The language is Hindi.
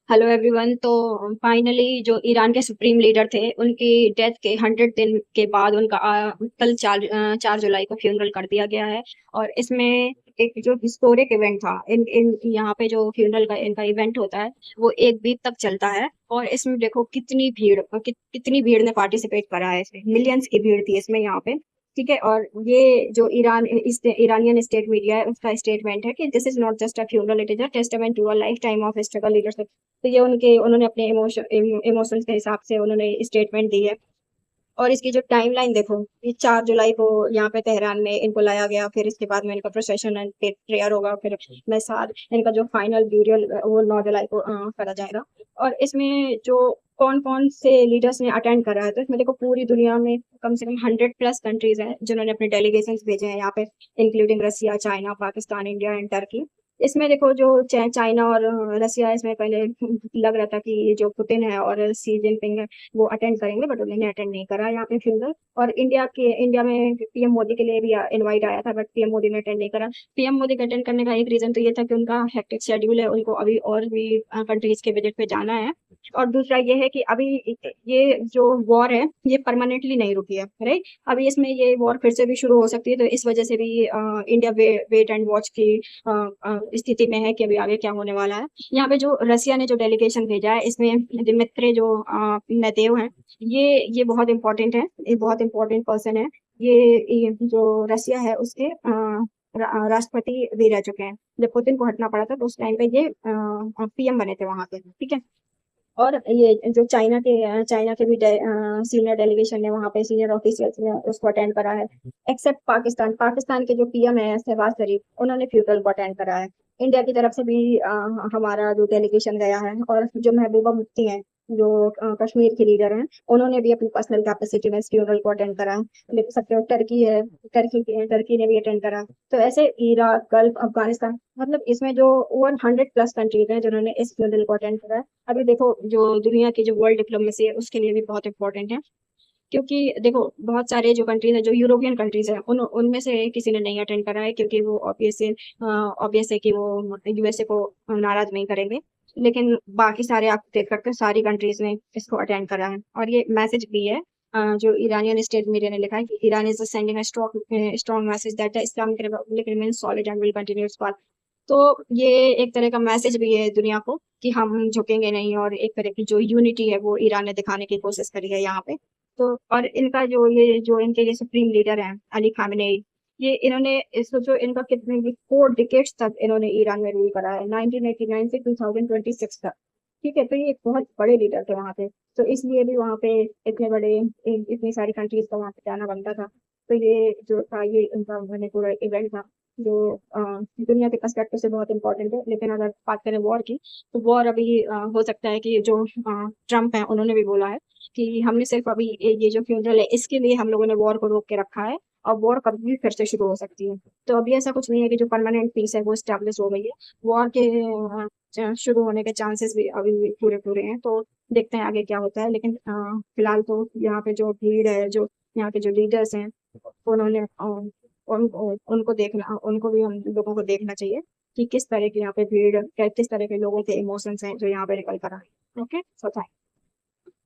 Hello everyone. तो फाइनली जो ईरान के सुप्रीम लीडर थे उनकी डेथ के 100 दिन के बाद उनका कल 4 जुलाई को फ्यूनरल कर दिया गया है। और इसमें एक जो हिस्टोरिक इवेंट था, इन इन यहाँ पे जो फ्यूनरल का इनका इवेंट होता है वो 1 वीक तक चलता है। और इसमें देखो कितनी भीड़ कितनी भीड़ ने पार्टिसिपेट करा है, इसमें मिलियंस की भीड़ थी इसमें यहाँ पे। ठीक है। और ये जो ईरानियन स्टेट मीडिया है उसका स्टेटमेंट है कि this is not just a funeral, it is a testament to a lifetime of struggle leadership. तो ये उन्होंने अपने इमोशंस के हिसाब से उन्होंने स्टेटमेंट दी है। और इसकी जो टाइमलाइन देखो, ये 4 जुलाई को यहाँ पे तेहरान में इनको लाया गया, फिर इसके बाद में इनका प्रोसेशन एंड प्रेयर होगा, फिर मैं साथ इनका जो फाइनल ब्यूरियल वो 9 जुलाई को करा जाएगा। और इसमें जो कौन कौन से लीडर्स ने अटेंड करा है, तो इसमें देखो पूरी दुनिया में कम से कम 100+ कंट्रीज हैं जिन्होंने अपने डेलीगेशन भेजे हैं यहाँ पे, including Russia, China, Pakistan, India and Turkey. इसमें देखो जो चाइना और रसिया, इसमें पहले लग रहा था कि ये जो पुतिन है और सी जिनपिंग है वो अटेंड करेंगे, बट उन्होंने अटेंड नहीं करा यहाँ पे फ्यूनरल। और इंडिया में पीएम मोदी के लिए भी इनवाइट आया था, बट पीएम मोदी ने अटेंड नहीं करा। पीएम मोदी के अटेंड करने का एक रीजन तो ये था कि उनका हेक्टिक शेड्यूल है, उनको अभी और भी कंट्रीज के विजिट पे जाना है। और दूसरा ये है कि अभी ये जो वॉर है ये परमानेंटली नहीं रुकी है, राइट। अभी इसमें ये वॉर फिर से भी शुरू हो सकती है, तो इस वजह से भी इंडिया वेट एंड वॉच की स्थिति में है कि अभी आगे क्या होने वाला है। यहाँ पे जो रसिया ने जो डेलीगेशन भेजा है इसमें दिमित्री जो नदेव हैं, ये बहुत इंपॉर्टेंट है, ये बहुत इंपॉर्टेंट पर्सन है। ये जो रसिया है उसके राष्ट्रपति भी रह चुके हैं। जब पुतिन को हटना पड़ा था तो उस टाइम पे ये पीएम बने थे वहां पे, ठीक है। और ये जो चाइना के भी सीनियर डेलीगेशन ने वहाँ पे सीनियर ऑफिशियल्स ने उसको अटेंड करा है। एक्सेप्ट पाकिस्तान के जो पीएम है शहबाज शरीफ, उन्होंने फ्यूनरल को अटेंड करा है। इंडिया की तरफ से भी हमारा जो डेलीगेशन गया है, और जो महबूबा मुफ्ती हैं जो कश्मीर की लीडर हैं, उन्होंने भी अपनी पर्सनल कैपेसिटी में फ्यूनरल को अटेंड करा है। देख सकते हो टर्की है, टर्की ने भी अटेंड करा। तो ऐसे इराक, गल्फ, अफगानिस्तान, मतलब इसमें जो ओवर 100+ कंट्रीज हैं जिन्होंने इस फ्यूनरल को अटेंड करा है। अभी देखो जो दुनिया की जो वर्ल्ड डिप्लोमेसी है उसके लिए भी बहुत इंपॉर्टेंट है, क्योंकि देखो बहुत सारे जो कंट्रीज है, जो यूरोपियन कंट्रीज है, उनमें से किसी ने नहीं अटेंड करा है, क्योंकि वो ऑब्वियस है कि वो यूएसए को नाराज नहीं करेंगे। लेकिन बाकी सारे आप देख सकते हो सारी कंट्रीज ने इसको अटेंड करा है। और ये मैसेज भी है जो ईरानियन स्टेट मीडिया ने लिखा है कि Iran is sending a strong message that the Islamic Republic remains solid and will continue its path. तो ये एक तरह का मैसेज भी है दुनिया को कि हम झुकेंगे नहीं, और एक तरह की जो यूनिटी है वो ईरान ने दिखाने की कोशिश करी है यहाँ पे। तो और इनका जो इनके ये सुप्रीम लीडर हैं अली खामेनेई, ये इन्होंने सोचो इनका कितने 4 डिकेट्स तक इन्होंने ईरान में रूल करा है, 1989 से 2026 तक। ठीक है। तो ये एक बहुत बड़े लीडर थे वहाँ पे, तो इसलिए भी वहाँ पे इतने बड़े इतनी सारी कंट्रीज का वहाँ पे जाना बनता था। तो ये जो था ये उनका मैंने पूरा इवेंट था जो दुनिया के पर्सपेक्टिव से बहुत इंपॉर्टेंट है। लेकिन अगर बात करें वॉर की, तो वॉर अभी हो सकता है कि जो ट्रम्प है उन्होंने भी बोला है कि हमने सिर्फ अभी ये जो फ्यूनरल है इसके लिए हम लोगों ने वॉर को रोक के रखा है, और वॉर कभी भी फिर से शुरू हो सकती है। तो अभी ऐसा कुछ नहीं है कि जो परमानेंट पीस है वो स्टैब्लिश हो गई है। वॉर के शुरू होने के चांसेस भी अभी भी पूरे पूरे हैं। तो देखते हैं आगे क्या होता है। लेकिन फिलहाल तो यहाँ पे जो भीड़ है, जो यहाँ के जो लीडर्स हैं, उन्होंने उनको भी हम लोगों को देखना चाहिए कि किस तरह की यहाँ पे भीड़, किस तरह के लोगों के इमोशंस हैं जो यहाँ पे निकल कर आए। Okay, so thank